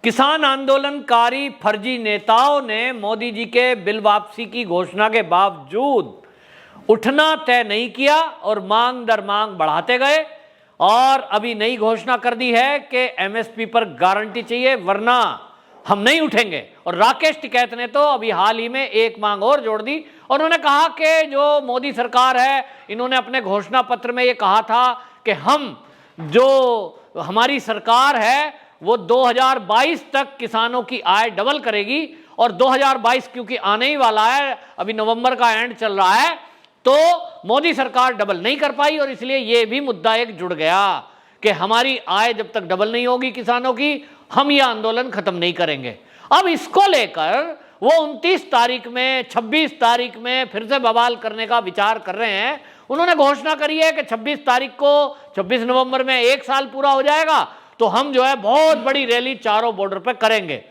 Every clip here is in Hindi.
किसान आंदोलनकारी फर्जी नेताओं ने मोदी जी के बिल वापसी की घोषणा के बावजूद उठना तय नहीं किया और मांग दर मांग बढ़ाते गए और अभी नई घोषणा कर दी है कि एमएसपी पर गारंटी चाहिए वरना हम नहीं उठेंगे। और राकेश टिकैत ने तो अभी हाल ही में एक मांग और जोड़ दी और उन्होंने कहा कि जो मोदी सरकार है, इन्होंने अपने घोषणा पत्र में ये कहा था कि हम जो हमारी सरकार है वो 2022 तक किसानों की आय डबल करेगी और 2022 क्योंकि आने ही वाला है, अभी नवंबर का एंड चल रहा है, तो मोदी सरकार डबल नहीं कर पाई और इसलिए ये भी मुद्दा एक जुड़ गया कि हमारी आय जब तक डबल नहीं होगी किसानों की, हम ये आंदोलन खत्म नहीं करेंगे। अब इसको लेकर वो 29 तारीख में 26 तारीख में फिर से बवाल करने का विचार कर रहे हैं। उन्होंने घोषणा करी है कि 26 तारीख को 26 नवंबर में 1 साल पूरा हो जाएगा तो हम जो है बहुत बड़ी रैली चारों बॉर्डर पर करेंगे।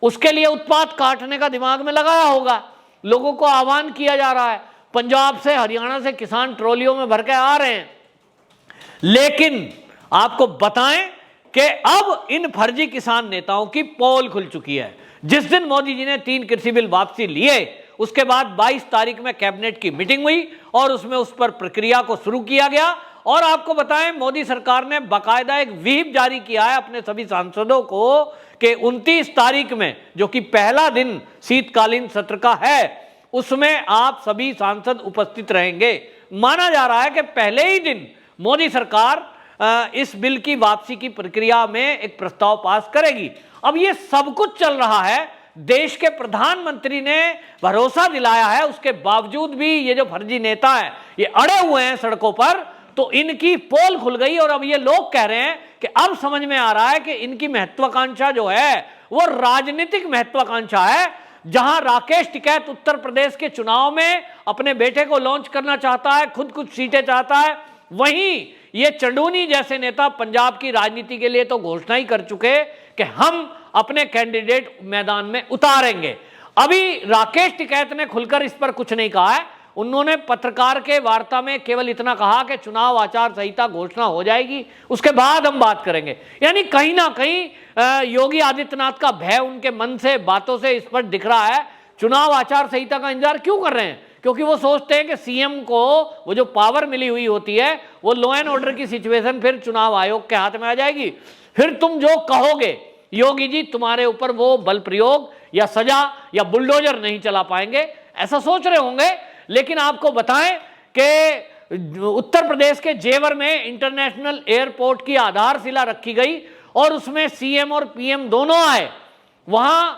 उसके लिए उत्पात काटने का दिमाग में लगाया होगा, लोगों को आह्वान किया जा रहा है, पंजाब से हरियाणा से किसान ट्रॉलियों में भर के आ रहे हैं। लेकिन आपको बताएं कि अब इन फर्जी किसान नेताओं की पोल खुल चुकी है। जिस दिन मोदी जी ने 3 कृषि बिल वापसी लिए उसके बाद 22 तारीख में कैबिनेट की मीटिंग हुई और उसमें उस पर प्रक्रिया को शुरू किया गया। और आपको बताएं मोदी सरकार ने बाकायदा एक व्हीप जारी किया है अपने सभी सांसदों को कि 29 तारीख में जो कि पहला दिन शीतकालीन सत्र का है उसमें आप सभी सांसद उपस्थित रहेंगे। माना जा रहा है कि पहले ही दिन मोदी सरकार इस बिल की वापसी की प्रक्रिया में एक प्रस्ताव पास करेगी। अब ये सब कुछ चल रहा है, देश के प्रधानमंत्री ने भरोसा दिलाया है, उसके बावजूद भी ये जो फर्जी नेता है ये अड़े हुए हैं सड़कों पर, तो इनकी पोल खुल गई। और अब ये लोग कह रहे हैं कि अब समझ में आ रहा है कि इनकी महत्वाकांक्षा जो है वो राजनीतिक महत्वाकांक्षा है। जहां राकेश टिकैत उत्तर प्रदेश के चुनाव में अपने बेटे को लॉन्च करना चाहता है, खुद कुछ सीटें चाहता है, वहीं ये चंडूनी जैसे नेता पंजाब की राजनीति के लिए तो घोषणा ही कर चुके कि हम अपने कैंडिडेट मैदान में उतारेंगे। अभी राकेश टिकैत ने खुलकर इस पर कुछ नहीं कहा है। उन्होंने पत्रकार के वार्ता में केवल इतना कहा कि चुनाव आचार संहिता घोषणा हो जाएगी उसके बाद हम बात करेंगे। यानी कहीं ना कहीं योगी आदित्यनाथ का भय उनके मन से, बातों से स्पष्ट दिख रहा है। चुनाव आचार संहिता का इंतजार क्यों कर रहे हैं? क्योंकि वो सोचते हैं कि सीएम को वो जो पावर मिली हुई होती है वो लॉ एंड ऑर्डर की सिचुएशन फिर चुनाव आयोग के हाथ में आ जाएगी। फिर तुम जो कहोगे योगी जी तुम्हारे ऊपर वो बल प्रयोग या सजा या बुलडोजर नहीं चला पाएंगे, ऐसा सोच रहे होंगे। लेकिन आपको बताएं कि उत्तर प्रदेश के जेवर में इंटरनेशनल एयरपोर्ट की आधारशिला रखी गई और उसमें सीएम और पीएम दोनों आए। वहां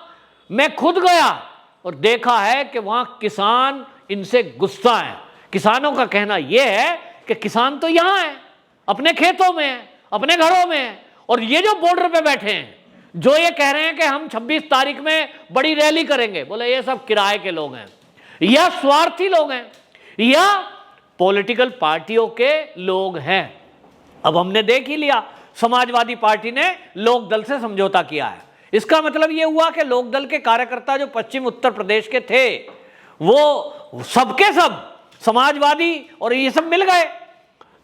मैं खुद गया और देखा है कि वहां किसान इनसे गुस्सा है। किसानों का कहना यह है कि किसान तो यहां है, अपने खेतों में है, अपने घरों में है, और ये जो बॉर्डर पे बैठे हैं जो ये कह रहे हैं कि हम 26 तारीख में बड़ी रैली करेंगे, बोले ये सब किराए के लोग हैं या स्वार्थी लोग हैं या पॉलिटिकल पार्टियों के लोग हैं। अब हमने देख ही लिया, समाजवादी पार्टी ने लोकदल से समझौता किया है। इसका मतलब यह हुआ कि लोकदल के कार्यकर्ता जो पश्चिम उत्तर प्रदेश के थे वो सबके सब समाजवादी और ये सब मिल गए।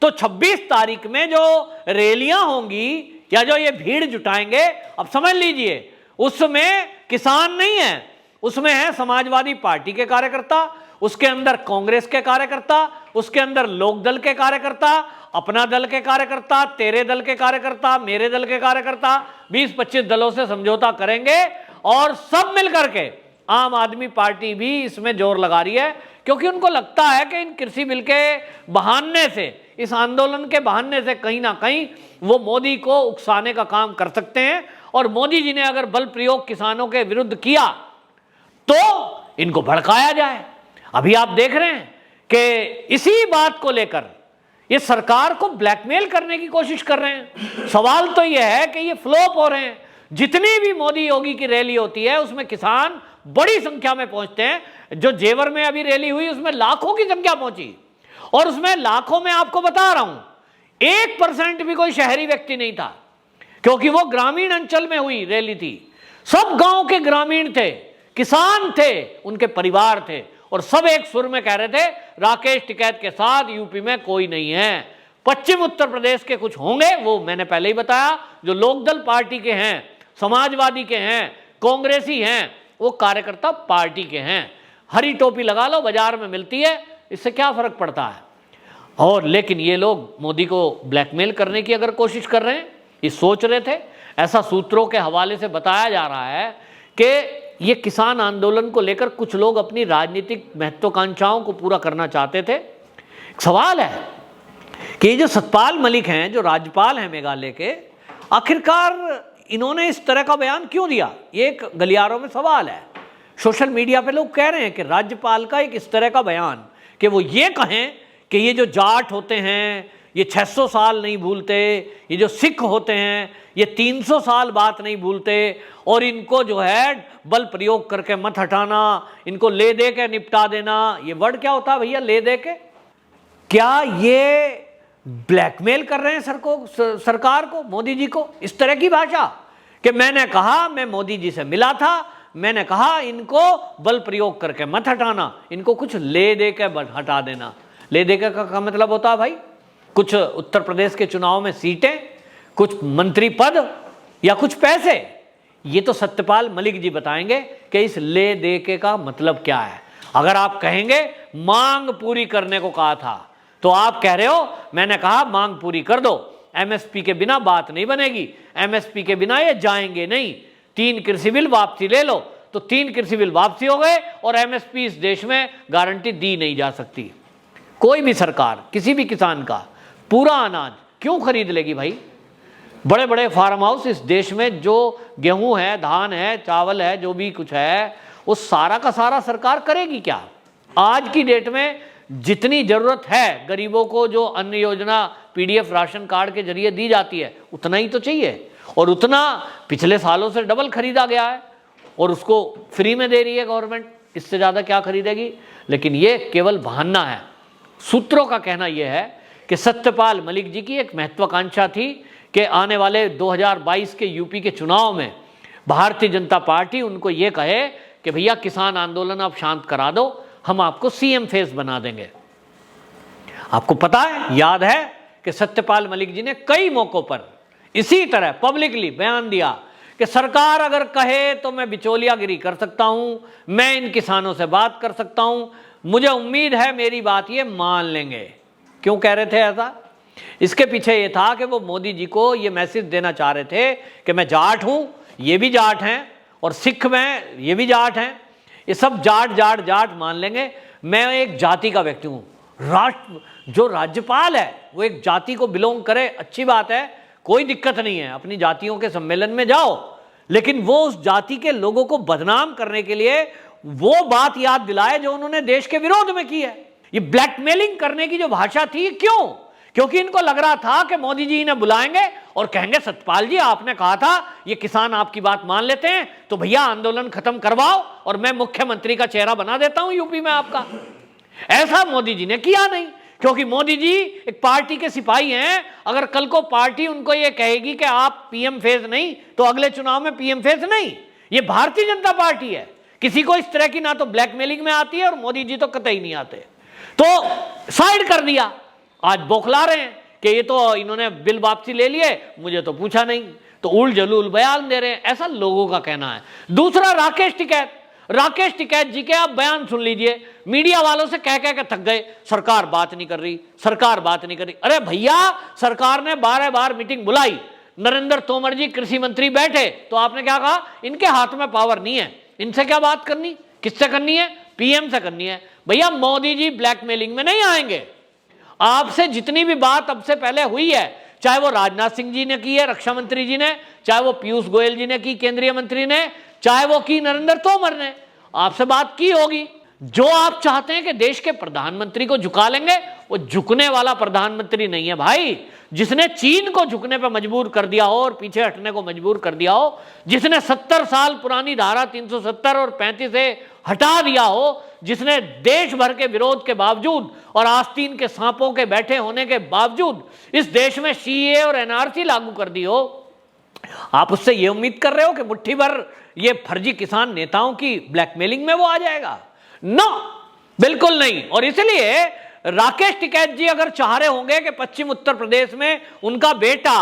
तो 26 तारीख में जो रैलियां होंगी या जो ये भीड़ जुटाएंगे, अब समझ लीजिए उसमें किसान नहीं है, उसमें है समाजवादी पार्टी के कार्यकर्ता, उसके अंदर कांग्रेस के कार्यकर्ता, उसके अंदर लोकदल के कार्यकर्ता, अपना दल के कार्यकर्ता, तेरे दल के कार्यकर्ता, मेरे दल के कार्यकर्ता, 20-25 दलों से समझौता करेंगे और सब मिलकर के आम आदमी पार्टी भी इसमें जोर लगा रही है क्योंकि उनको लगता है कि इन कृषि बिल के बहाने से, इस आंदोलन के बहाने से कहीं ना कहीं वो मोदी को उकसाने का काम कर सकते हैं। और मोदी जी ने अगर बल प्रयोग किसानों के विरुद्ध किया तो इनको भड़काया जाए। अभी आप देख रहे हैं कि इसी बात को लेकर ये सरकार को ब्लैकमेल करने की कोशिश कर रहे हैं। सवाल तो यह है कि ये फ्लॉप हो रहे हैं। जितनी भी मोदी योगी की रैली होती है उसमें किसान बड़ी संख्या में पहुंचते हैं। जो जेवर में अभी रैली हुई उसमें लाखों की संख्या पहुंची और उसमें लाखों में आपको बता रहा हूं 1% भी कोई शहरी व्यक्ति नहीं था क्योंकि वो ग्रामीण अंचल में हुई रैली थी। सब गांव के ग्रामीण थे, किसान थे, उनके परिवार थे और सब एक सुर में कह रहे थे राकेश टिकैत के साथ यूपी में कोई नहीं है। पश्चिम उत्तर प्रदेश के कुछ होंगे, वो मैंने पहले ही बताया, जो लोकदल पार्टी के हैं समाजवादी के हैं, कांग्रेसी हैं, वो कार्यकर्ता पार्टी के हैं। हरी टोपी लगा लो, बाजार में मिलती है, इससे क्या फर्क पड़ता है। और लेकिन ये लोग मोदी को ब्लैकमेल करने की अगर कोशिश कर रहे हैं, ये सोच रहे थे, ऐसा सूत्रों के हवाले से बताया जा रहा है कि ये किसान आंदोलन को लेकर कुछ लोग अपनी राजनीतिक महत्वाकांक्षाओं को पूरा करना चाहते थे। सवाल है कि ये जो सतपाल मलिक हैं, जो राज्यपाल हैं मेघालय के, आखिरकार इन्होंने इस तरह का बयान क्यों दिया, ये एक गलियारों में सवाल है। सोशल मीडिया पे लोग कह रहे हैं कि राज्यपाल का एक इस तरह का बयान कि वो ये कहें कि ये जो जाट होते हैं ये 600 साल नहीं भूलते, ये जो सिख होते हैं ये 300 साल बात नहीं भूलते, और इनको जो है बल प्रयोग करके मत हटाना, इनको ले दे के निपटा देना। ये वर्ड क्या होता है भैया, ले दे के? क्या ये ब्लैकमेल कर रहे हैं सरकार को, मोदी जी को? इस तरह की भाषा कि मैंने कहा, मैं मोदी जी से मिला था, मैंने कहा इनको बल प्रयोग करके मत हटाना, इनको कुछ ले दे के हटा देना। ले दे के का मतलब होता है भाई कुछ उत्तर प्रदेश के चुनाव में सीटें, कुछ मंत्री पद या कुछ पैसे। ये तो सत्यपाल मलिक जी बताएंगे कि इस ले दे के का मतलब क्या है। अगर आप कहेंगे मांग पूरी करने को कहा था, तो आप कह रहे हो मैंने कहा मांग पूरी कर दो, एमएसपी के बिना बात नहीं बनेगी, एमएसपी के बिना ये जाएंगे नहीं, 3 कृषि बिल वापसी ले लो, तो 3 कृषि बिल वापसी हो गए और एमएसपी इस देश में गारंटी दी नहीं जा सकती। कोई भी सरकार किसी भी किसान का पूरा अनाज क्यों खरीद लेगी भाई? बड़े बड़े फार्म हाउस इस देश में जो गेहूं है, धान है, चावल है, जो भी कुछ है, वो सारा का सारा सरकार करेगी क्या? आज की डेट में जितनी जरूरत है गरीबों को, जो अन्न योजना पीडीएफ राशन कार्ड के जरिए दी जाती है, उतना ही तो चाहिए, और उतना पिछले सालों से डबल खरीदा गया है, और उसको फ्री में दे रही है गवर्नमेंट। इससे ज़्यादा क्या खरीदेगी? लेकिन ये केवल बहाना है। सूत्रों का कहना यह है कि सत्यपाल मलिक जी की एक महत्वाकांक्षा थी कि आने वाले 2022 के यूपी के चुनाव में भारतीय जनता पार्टी उनको ये कहे कि भैया किसान आंदोलन आप शांत करा दो, हम आपको सीएम फेस बना देंगे। आपको पता है, याद है कि सत्यपाल मलिक जी ने कई मौकों पर इसी तरह पब्लिकली बयान दिया कि सरकार अगर कहे तो मैं बिचौलियागिरी कर सकता हूं, मैं इन किसानों से बात कर सकता हूं, मुझे उम्मीद है मेरी बात ये मान लेंगे। क्यों कह रहे थे ऐसा? इसके पीछे ये था कि वो मोदी जी को ये मैसेज देना चाह रहे थे कि मैं जाट हूं, ये भी जाट हैं, और सिख में ये भी जाट हैं, ये सब जाट जाट जाट मान लेंगे, मैं एक जाति का व्यक्ति हूं। जो राज्यपाल है वो एक जाति को बिलोंग करे, अच्छी बात है, कोई दिक्कत नहीं है, अपनी जातियों के सम्मेलन में जाओ, लेकिन वो उस जाति के लोगों को बदनाम करने के लिए वो बात याद दिलाए जो उन्होंने देश के विरोध में की है। ये ब्लैकमेलिंग करने की जो भाषा थी, क्यों? क्योंकि इनको लग रहा था कि मोदी जी इन्हें बुलाएंगे और कहेंगे सतपाल जी आपने कहा था ये किसान आपकी बात मान लेते हैं, तो भैया आंदोलन खत्म करवाओ और मैं मुख्यमंत्री का चेहरा बना देता हूं यूपी में आपका। ऐसा मोदी जी ने किया नहीं, क्योंकि मोदी जी एक पार्टी के सिपाही हैं। अगर कल को पार्टी उनको ये कहेगी कि आप पीएम फेज नहीं, तो अगले चुनाव में पीएम फेज नहीं। ये भारतीय जनता पार्टी है, किसी को इस तरह की ना तो ब्लैकमेलिंग में आती है, और मोदी जी तो कतई नहीं आते। तो साइड कर दिया, आज बौखला रहे हैं कि ये तो इन्होंने बिल वापसी ले लिए, मुझे तो पूछा नहीं, तो उल जलूल बयान दे रहे हैं, ऐसा लोगों का कहना है। दूसरा, राकेश टिकैत जी के आप बयान सुन लीजिए। मीडिया वालों से कह के थक गए, सरकार बात नहीं कर रही, सरकार बात नहीं कर रही। अरे भैया, सरकार ने 12 बार मीटिंग बुलाई, नरेंद्र तोमर जी कृषि मंत्री बैठे, तो आपने क्या कहा? इनके हाथ में पावर नहीं है, इनसे क्या बात करनी? किससे करनी है? पीएम से करनी है। भैया, मोदी जी ब्लैकमेलिंग में नहीं आएंगे। आपसे जितनी भी बात अब से पहले हुई है, चाहे वो राजनाथ सिंह जी ने की है, रक्षा मंत्री जी ने, चाहे वो पीयूष गोयल जी ने की, केंद्रीय मंत्री ने, चाहे वो की नरेंद्र तोमर ने, आपसे बात की होगी। जो आप चाहते हैं कि देश के प्रधानमंत्री को झुका लेंगे, वो झुकने वाला प्रधानमंत्री नहीं है भाई। जिसने चीन को झुकने पर मजबूर कर दिया हो और पीछे हटने को मजबूर कर दिया हो, जिसने 70 साल पुरानी धारा 370 और 35 से हटा दिया हो, जिसने देश भर के विरोध के बावजूद और आस्तीन के सांपों के बैठे होने के बावजूद इस देश में सीए और एनआरसी लागू कर दी हो, आप उससे ये उम्मीद कर रहे हो कि मुट्ठी भर ये फर्जी किसान नेताओं की ब्लैकमेलिंग में वो आ जाएगा? नो, बिल्कुल नहीं। और इसलिए राकेश टिकैत जी अगर चाह रहे होंगे कि पश्चिम उत्तर प्रदेश में उनका बेटा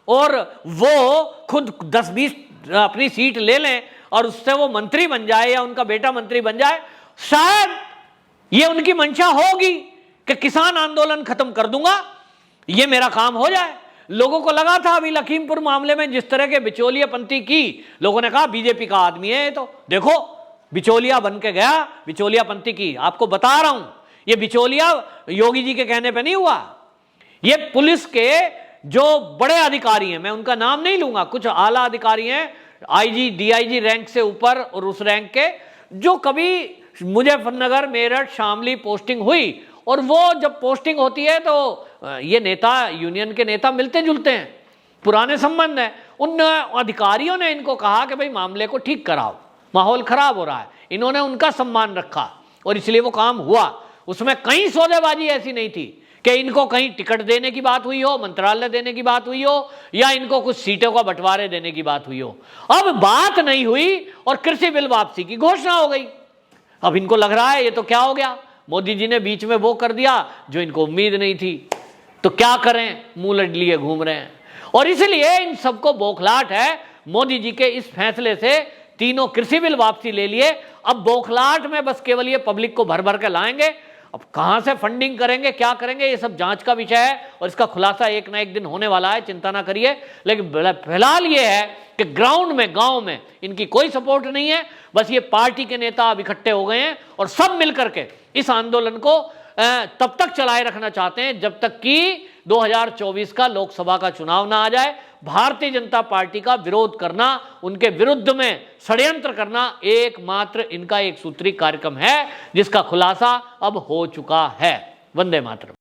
और वो खुद 10-20 अपनी सीट ले लें और उससे वो मंत्री बन जाए या उनका बेटा मंत्री बन जाए, शायद ये उनकी मंशा होगी कि किसान आंदोलन खत्म कर दूंगा, ये मेरा काम हो जाए। लोगों को लगा था अभी लखीमपुर मामले में जिस तरह के बिचौलियापंती की, लोगों ने कहा बीजेपी का आदमी है, तो देखो बिचौलिया बन के गया, बिचौलियापंती की। आपको बता रहा हूं, ये बिचौलिया योगी जी के कहने पे नहीं हुआ। ये पुलिस के जो बड़े अधिकारी हैं, मैं उनका नाम नहीं लूंगा, कुछ आला अधिकारी हैं, आईजी डीआईजी रैंक से ऊपर और उस रैंक के, जो कभी मुजफ्फरनगर मेरठ शामली पोस्टिंग हुई, और वो जब पोस्टिंग होती है तो ये नेता, यूनियन के नेता मिलते जुलते हैं, पुराने संबंध हैं। उन अधिकारियों ने इनको कहा कि भाई मामले को ठीक कराओ, माहौल खराब हो रहा है। इन्होंने उनका सम्मान रखा और इसलिए वो काम हुआ। उसमें कहीं सौदेबाजी ऐसी नहीं थी कि इनको कहीं टिकट देने की बात हुई हो, मंत्रालय देने की बात हुई हो, या इनको कुछ सीटों का बंटवारे देने की बात हुई हो। अब बात नहीं हुई और कृषि बिल वापसी की घोषणा हो गई। अब इनको लग रहा है ये तो क्या हो गया, मोदी जी ने बीच में वो कर दिया जो इनको उम्मीद नहीं थी, तो क्या करें, मुंह लिए घूम रहे हैं। और इसलिए इन सबको बौखलाहट है मोदी जी के इस फैसले से। तीनों कृषि बिल वापसी ले लिए, अब बौखलाहट में बस केवल ये पब्लिक को भर भर के लाएंगे। अब कहां से फंडिंग करेंगे, क्या करेंगे, ये सब जांच का विषय है और इसका खुलासा एक ना एक दिन होने वाला है, चिंता ना करिए। लेकिन फिलहाल ये है कि ग्राउंड में, गांव में इनकी कोई सपोर्ट नहीं है। बस ये पार्टी के नेता अब इकट्ठे हो गए हैं और सब मिलकर के इस आंदोलन को तब तक चलाए रखना चाहते हैं जब तक कि 2024 का लोकसभा का चुनाव ना आ जाए। भारतीय जनता पार्टी का विरोध करना, उनके विरुद्ध में षड्यंत्र करना एकमात्र इनका एक सूत्री कार्यक्रम है, जिसका खुलासा अब हो चुका है। वंदे मातरम।